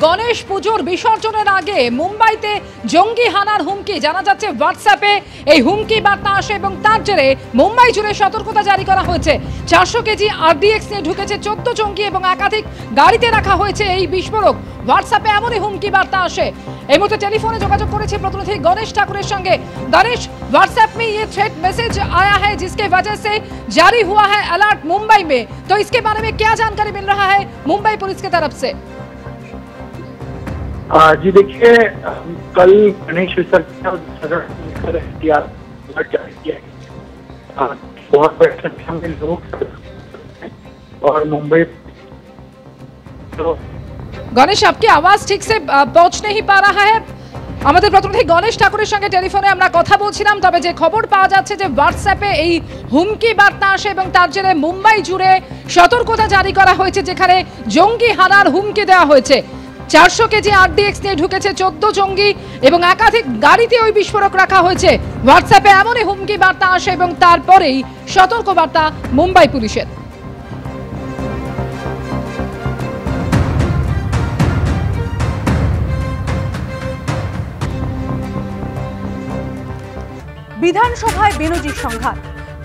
গণেশ পুজোর বিসর্জনের আগে মুম্বাইতে জঙ্গি হানার হুমকি জানা যাচ্ছে। হোয়াটসঅ্যাপে এই হুমকি বার্তা আসে এবং তার জেরে মুম্বাই জুড়ে সতর্কতা জারি করা হয়েছে। 400 কেজি RDX নিয়ে ঢুকেছে 14 জঙ্গি এবং একাধিক গাড়িতে রাখা হয়েছে এই বিস্ফোরক। হোয়াটসঅ্যাপে এমনই হুমকি বার্তা আসে। এই মুহূর্তে টেলিফোনে যোগাযোগ করেছে প্রতিনিধি गणेश ठाकुर संगे। गणेश, व्हाट्सएप में ये थ्रेट मैसेज आया है जिसके वजह से जारी हुआ है अलर्ट मुंबई में, तो इसके बारे में क्या जानकारी मिल रहा है मुंबई पुलिस की तरफ से? जी देखिए, कल गणेश विसर्जन एहतियात जारी किया गया। बहुत बड़ी संख्या में लोग और मुंबई। तो गणेश, आपकी आवाज ठीक से पहुंच नहीं पा रहा है। আমাদের প্রতিনিধি গণেশ ঠাকুরের সঙ্গে টেলিফোনে আমরা কথা বলছিলাম। তবে যে খবর পাওয়া যাচ্ছে যে হোয়াটসঅ্যাপে এই হুমকি বার্তা আসে এবং তার জেরে মুম্বাই জুড়ে সতর্কতা জারি করা হয়েছে, যেখানে জঙ্গি হানার হুমকি দেওয়া হয়েছে। 400 কেজি RDX নিয়ে ঢুকেছে 14 জঙ্গি এবং একাধিক গাড়িতে ওই বিস্ফোরক রাখা হয়েছে। হোয়াটসঅ্যাপে এমনই হুমকি বার্তা আসে এবং তারপরেই সতর্ক বার্তা মুম্বাই পুলিশের। বিধানসভায় বেনজির সংঘাত,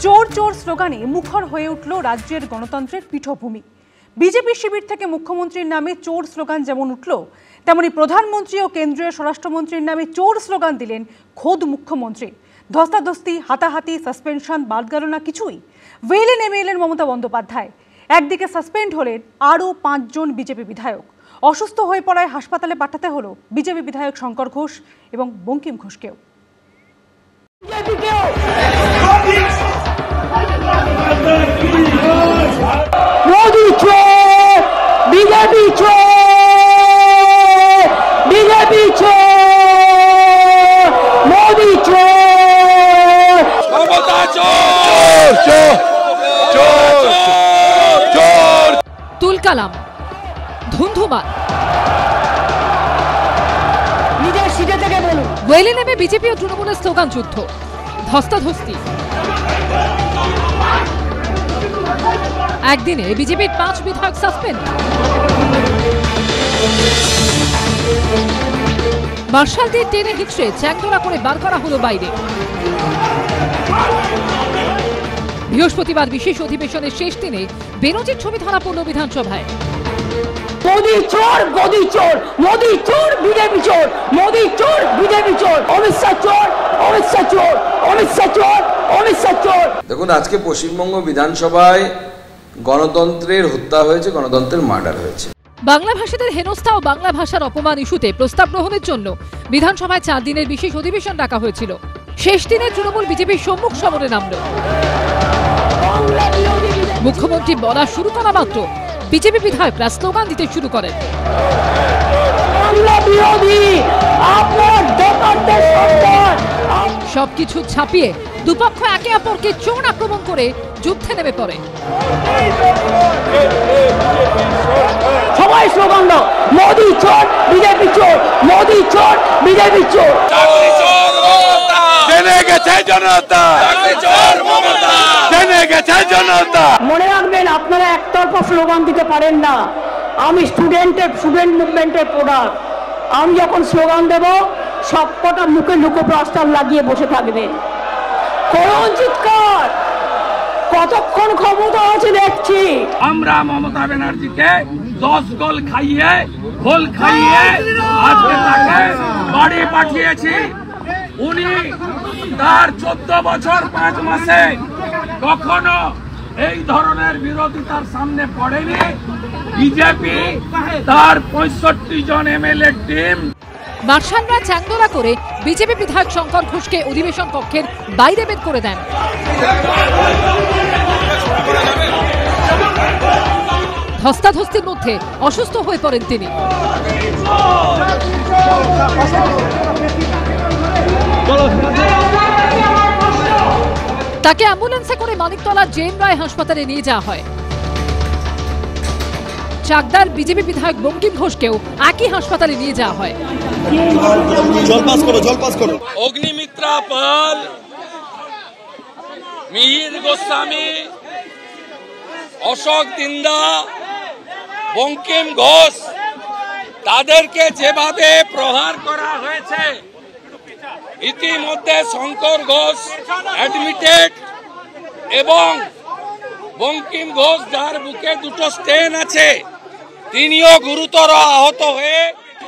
চোর চোর স্লোগানে মুখর হয়ে উঠল রাজ্যের গণতন্ত্রের পীঠভূমি। বিজেপি শিবির থেকে মুখ্যমন্ত্রীর নামে চোর স্লোগান যেমন উঠল, তেমনি প্রধানমন্ত্রী ও কেন্দ্রীয় স্বরাষ্ট্রমন্ত্রীর নামে চোর স্লোগান দিলেন খোদ মুখ্যমন্ত্রী। ধস্তাধস্তি, হাতাহাতি, সাসপেনশন বাদ গেল না কিছুই। ওয়েলে নেমে এলেন মমতা বন্দ্যোপাধ্যায়। একদিকে সাসপেন্ড হলেন আরও 5 জন বিজেপি বিধায়ক। অসুস্থ হয়ে পড়ায় হাসপাতালে পাঠাতে হলো বিজেপি বিধায়ক শঙ্কর ঘোষ এবং বঙ্কিম ঘোষকেও। मोदी चोर, बीजेपी चोर, बीजेपी चोर, मोदी चोर, ममता चोर, चोर, चोर, चोर। তুলকালাম, ধুন্ধুমার, নিজের সিটে থেকে বলুন। ওয়েলে নেমে বিজেপি ও তৃণমূলের স্লোগান যুদ্ধ, ধস্তাধস্তি। একদিনে বিজেপির 5 বিধায়ক সাসপেন্ড। মার্শাল দিয়ে টেনে হিচড়ে চ্যাংদোলা করে বার করা হলো বাইরে। বৃহস্পতিবার বিশেষ অধিবেশনের শেষ দিনে বেনজির ছবি ধরা পড়ল বিধানসভায়। मोदी चोर, मोदी चोर, मोदी चोर, बीजेपी चोर, मोदी चोर, बीजेपी चोर, अमित शाह चोर, अमित शाह चोर, अमित शाह चोर, अमित शाह चोर। দেখুন, আজকে পশ্চিমবঙ্গ বিধানসভায় গণতন্ত্রের হত্যা হয়েছে, গণতন্ত্রের মার্ডার হয়েছে। বাংলা ভাষীদের হেনস্থা ও বাংলা ভাষার অপমান ইস্যুতে প্রস্তাব গ্রহণের জন্য বিধানসভায় 4 দিনের বিশেষ অধিবেশন ডাকা হয়েছিল। শেষ দিনে তৃণমূল বিজেপির সম্মুখ সমরে নামল। মুখ্যমন্ত্রী বলা শুরু করা মাত্র বিজেপি বিধায়করা স্লোগান দিতে শুরু করেন। সবকিছু ছাপিয়ে দুপক্ষ একে অপরকে চোর আক্রমণ করে যুদ্ধে নেমে পড়ে। সবাই স্লোগান দাও, মোদি চোর, বিজেপি চোর, মোদি চোর, বিজেপি চোর। মনে রাখবেন, আপনারা একতরফা স্লোগান দিতে পারেন না। আমি স্টুডেন্ট মুভমেন্টের প্রোডাক্ট। আমি যখন স্লোগান দেব, সবকটা মুখে লুকোপ্লাস্টার লাগিয়ে বসে থাকবেন। করুন চিৎকার, কতক্ষণ ক্ষমতা আছে দেখছি। আমরা মমতা ব্যানার্জিকে 10 গোল খাইয়ে ঘোল খাইয়ে আজকে তাকে বাড়ি পাঠিয়েছি। উনি তার 14 বছর 5 মাসে কখনো এই ধরনের বিরোধিতার সামনে পড়েনি। বিজেপি তার 65 জন MLA টিম। মার্শালরা চ্যাংদোলা করে বিজেপি বিধায়ক শঙ্কর ঘোষকে অধিবেশন কক্ষের বাইরে বের করে দেন। ধস্তাধস্তির মধ্যে অসুস্থ হয়ে পড়েন তিনি। তাকে অ্যাম্বুলেন্সে করে মানিকতলা জেএন রায় হাসপাতালে নিয়ে যাওয়া হয়। চাকদার বিজেপি বিধায়ক বঙ্কিম ঘোষকেও একই হাসপাতালে নিয়ে যাওয়া হয়। অগ্নিমিত্রা পাল, মিহির গোস্বামী, অশোক দিন্দা, বঙ্কিম ঘোষ তাদেরকে যেভাবে প্রহার করা হয়েছে, ইতিমধ্যে শঙ্কর ঘোষ অ্যাডমিটেড এবং বঙ্কিম ঘোষ যার বুকে দুটো স্টেন আছে তিনিও গুরুতর আহত হয়ে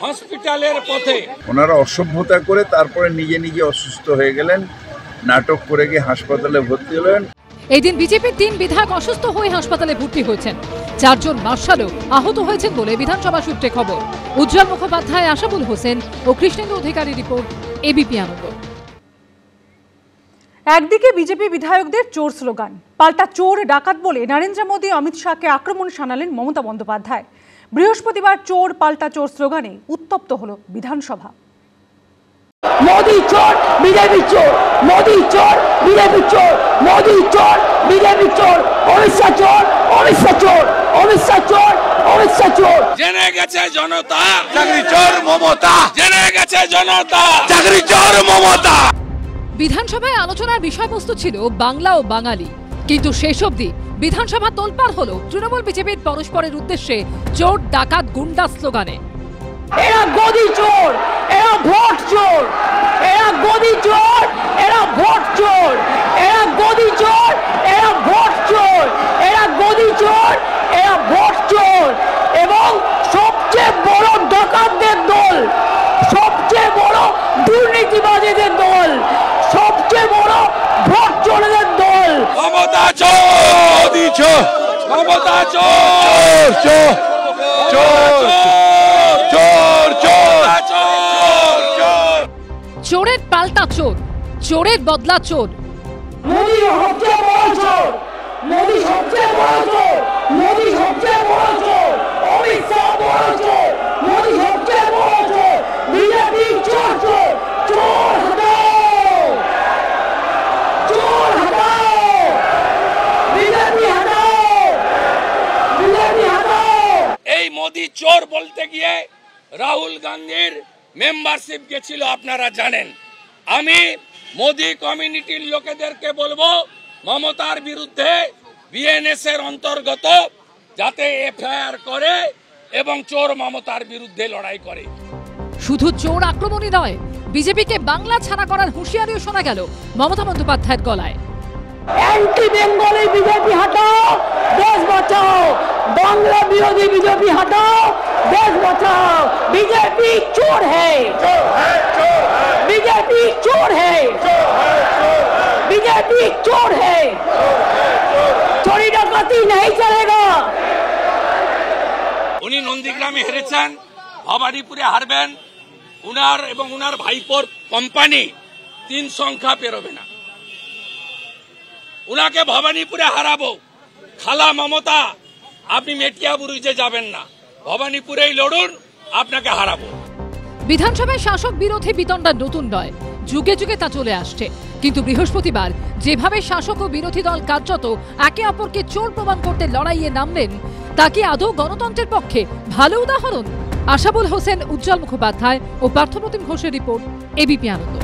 হসপিটালের পথে। ওনারা অসভ্যতা করে তারপরে নিজে নিজে অসুস্থ হয়ে গেলেন, নাটক করে গিয়ে হাসপাতালে ভর্তি হলেন। এই দিন বিজেপির 3 বিধায়ক অসুস্থ হয়ে হাসপাতালে ভর্তি হয়েছেন। 4 জন মার্শালও আহত হয়েছেন বলে বিধানসভা সূত্রে খবর। উজ্জ্বল মুখোপাধ্যায়, আশাবুল হোসেন ও কৃষ্ণেন্দু অধিকারী রিপোর্ট, এবিপি আনন্দ। একদিকে বিজেপি বিধায়কদের চোর স্লোগান, পাল্টা চোর ডাকাত বলে নরেন্দ্র মোদী অমিত শাহকে আক্রমণ শানালেন মমতা বন্দ্যোপাধ্যায়। বৃহস্পতিবার চোর পাল্টা চোর স্লোগানে উত্তপ্ত হল বিধানসভা। মোদি চোর, বিজেপি চোর, মোদি চোর, বিজেপি চোর, মোদি চোর, বিজেপি চোর, অমিত শাহ চোর, অমিত শাহ চোর, অমিত শাহ চোর, অমিত শাহ চোর। জেনে গেছে জনতা চাকরি চোর মমতা, জেনে গেছে জনতা চাকরি চোর মমতা। বিধানসভায় আলোচনার বিষয়বস্তু ছিল বাংলা ও বাঙালি, কিন্তু শেষ অবধি বিধানসভা তোলপাড় হলো তৃণমূল বিজেপির পরস্পরের উদ্দেশ্যে চোর ডাকাত গুন্ডা স্লোগানে। এরা গদি চোর, এরা ভোট চোর, এরা গদি চোর, এরা ভোট চোর, এরা গদি চোর, এরা ভোট চোর, এরা গদি চোর, এরা ভোট চোর এবং সবচেয়ে বড় ডাকাতদের দল, সবচেয়ে বড় দুর্নীতিবাজীদের দল, সবচেয়ে বড় ভোট চোরদের দল। মমতা চোর, চোর, মমতা চোর, চোর, চোর, চোর, চোর, চোর। চোরের পাল্টা চোর, চোরের বদলা চোর। মোদি সবচেয়ে বড় চোর, মোদি সবচেয়ে বড় চোর, মোদি সবচেয়ে বড় চোর, অমিত শাহ বড় চোর, মোদি সবচেয়ে বড় চোর, বিজেপি চোর চোর, চোর হটাও, চোর হটাও, বিজেপি হটাও, বিজেপি হটাও। এই মোদি চোর বলতে গিয়ে রাহুল গান্ধীর মেম্বারশিপ গেছিল, আপনারা জানেন। আমি মোদি কমিউনিটির লোকেদেরকে বলবো মমতার বিরুদ্ধে বিএনএস এর অন্তর্গত যাতে এফআইআর করে এবং চোর মমতার বিরুদ্ধে লড়াই করে। শুধু চোর আক্রমণই নয়, বিজেপিকে বাংলা ছাড়া করার হুঁশিয়ারিও শোনা গেল মমতা বন্দ্যোপাধ্যায়ের গলায়। অ্যান্টি বেঙ্গলি বিজেপি হটাও, দেশ বাঁচাও, বাংলা বিরোধী বিজেপি হটাও, দেশ বাঁচাও। बीजेपी चोर है, बीजेपी चोर है, बीजेपी चोर है, चोरी डकैती नहीं चलेगा। উনি নন্দীগ্রামে হেরেছেন, ভবানীপুরে হারবেন। উনার এবং উনার ভাইপোর কোম্পানি 3 সংখ্যা পেরোবে না। উনাকে ভবানীপুরে হারাবো। খালা মমতা, আপনি মেটিয়াবুরুজে যাবেন না, ভবানীপুরেই লড়ুন, আপনাকে হারাবো। বিধানসভায় শাসক বিরোধী বিতণ্ডা নতুন নয়, যুগে যুগে তা চলে আসছে। কিন্তু বৃহস্পতিবার যেভাবে শাসক ও বিরোধী দল কার্যত একে অপরকে চোর প্রমাণ করতে লড়াইয়ে নামলেন, তা কি আদৌ গণতন্ত্রের পক্ষে ভালো উদাহরণ? আশাবুল হোসেন, উজ্জ্বল মুখোপাধ্যায় ও পার্থপ্রতিম ঘোষের রিপোর্ট, এবিপি আনন্দ।